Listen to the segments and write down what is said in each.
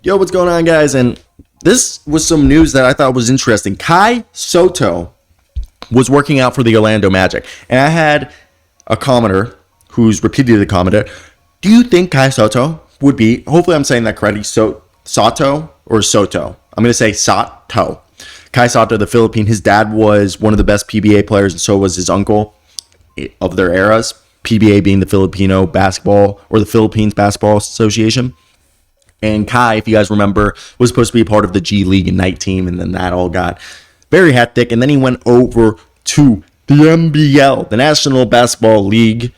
Yo, what's going on, guys? And this was some news that I thought was interesting. Kai Sotto was working out for the Orlando Magic. And I had a commenter who's repeatedly commented, do you think Kai Sotto would be, hopefully I'm saying that correctly, Sotto or Soto? I'm going to say Sotto. Kai Sotto, the Philippine, his dad was one of the best PBA players, and so was his uncle of their eras. PBA being the Filipino Basketball or the Philippines Basketball Association. And Kai, if you guys remember, was supposed to be a part of the G League Ignite team, and then that all got very hectic. And then he went over to the NBL, the National Basketball League,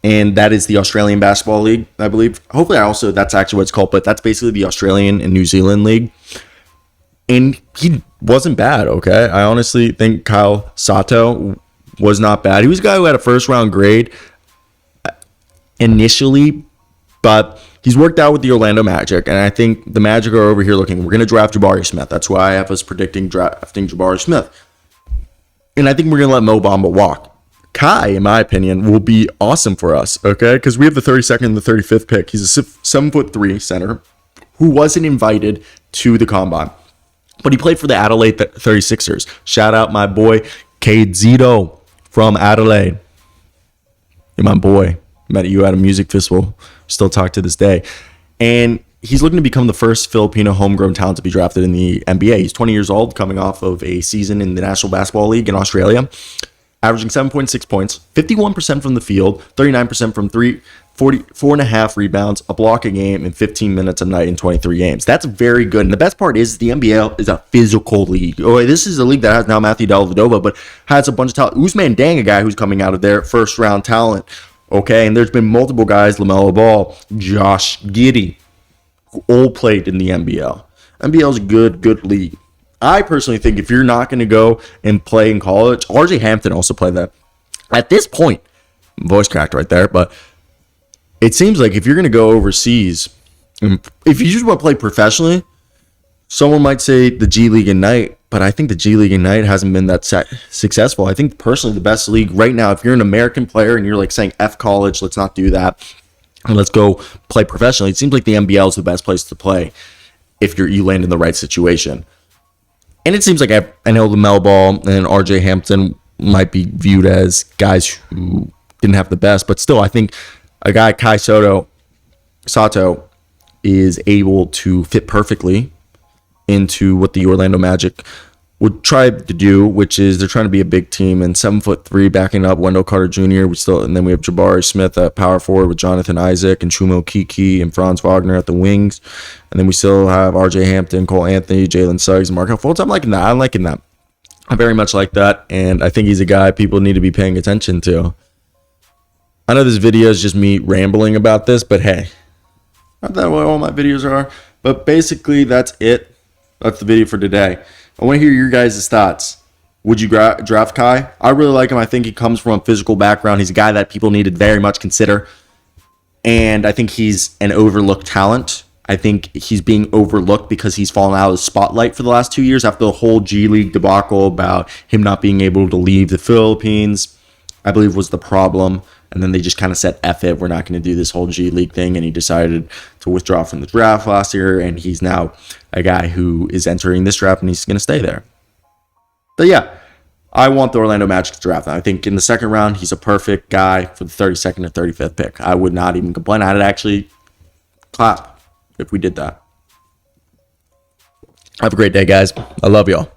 and that is the Australian Basketball League, I believe. Hopefully, that's actually what it's called, but that's basically the Australian and New Zealand League. And he wasn't bad, okay? I honestly think Kai Sotto was not bad. He was a guy who had a first-round grade initially, but he's worked out with the Orlando Magic, and I think the Magic are over here looking, we're going to draft Jabari Smith. That's why I have us predicting drafting Jabari Smith. And I think we're going to let Mo Bamba walk. Kai, in my opinion, will be awesome for us, okay? Because we have the 32nd and the 35th pick. He's a 7'3" center who wasn't invited to the combine, but he played for the Adelaide 36ers. Shout out my boy, Kai Sotto from Adelaide. You're my boy. Met you at a music festival. Still talk to this day. And he's looking to become the first Filipino homegrown talent to be drafted in the NBA. He's 20 years old, coming off of a season in the National Basketball League in Australia, averaging 7.6 points, 51% from the field, 39% from three, 4.5 rebounds, a block a game, and 15 minutes a night in 23 games. That's very good. And the best part is the NBA is a physical league. Oh, this is a league that has now Matthew Dellavedova, but has a bunch of talent. Usman Dang, a guy who's coming out of there, first-round talent. Okay, and there's been multiple guys, LaMelo Ball, Josh Giddey, who all played in the NBL. NBL is a good league. I personally think if you're not going to go and play in college, RJ Hampton also played that. At this point, voice cracked right there, but it seems like if you're going to go overseas, if you just want to play professionally, someone might say the G League Ignite, but I think the G League Ignite hasn't been that successful. I think personally the best league right now, if you're an American player and you're like saying F college, let's not do that, and let's go play professionally, it seems like the NBL is the best place to play if you land in the right situation. And it seems like I know LaMelo Ball and RJ Hampton might be viewed as guys who didn't have the best, but still I think a guy Kai Sotto is able to fit perfectly into what the Orlando Magic would try to do, which is they're trying to be a big team, and 7'3" backing up Wendell Carter Jr. And then we have Jabari Smith at power forward with Jonathan Isaac and Chumo Kiki and Franz Wagner at the wings, and then we still have RJ Hampton, Cole Anthony, Jalen Suggs, and Markel Fultz. I'm liking that. I very much like that, and I think he's a guy people need to be paying attention to. I know this video is just me rambling about this, but hey, not that what all my videos are. But basically, that's it. That's the video for today. I want to hear your guys' thoughts. Would you draft Kai? I really like him. I think he comes from a physical background. He's a guy that people need to very much consider. And I think he's an overlooked talent. I think he's being overlooked because he's fallen out of the spotlight for the last 2 years after the whole G League debacle about him not being able to leave the Philippines, I believe was the problem. And then they just kind of said, F it, we're not going to do this whole G League thing. And he decided to withdraw from the draft last year. And he's now a guy who is entering this draft and he's going to stay there. But yeah, I want the Orlando Magic to draft him. I think in the second round, he's a perfect guy for the 32nd and 35th pick. I would not even complain. I'd actually clap if we did that. Have a great day, guys. I love y'all.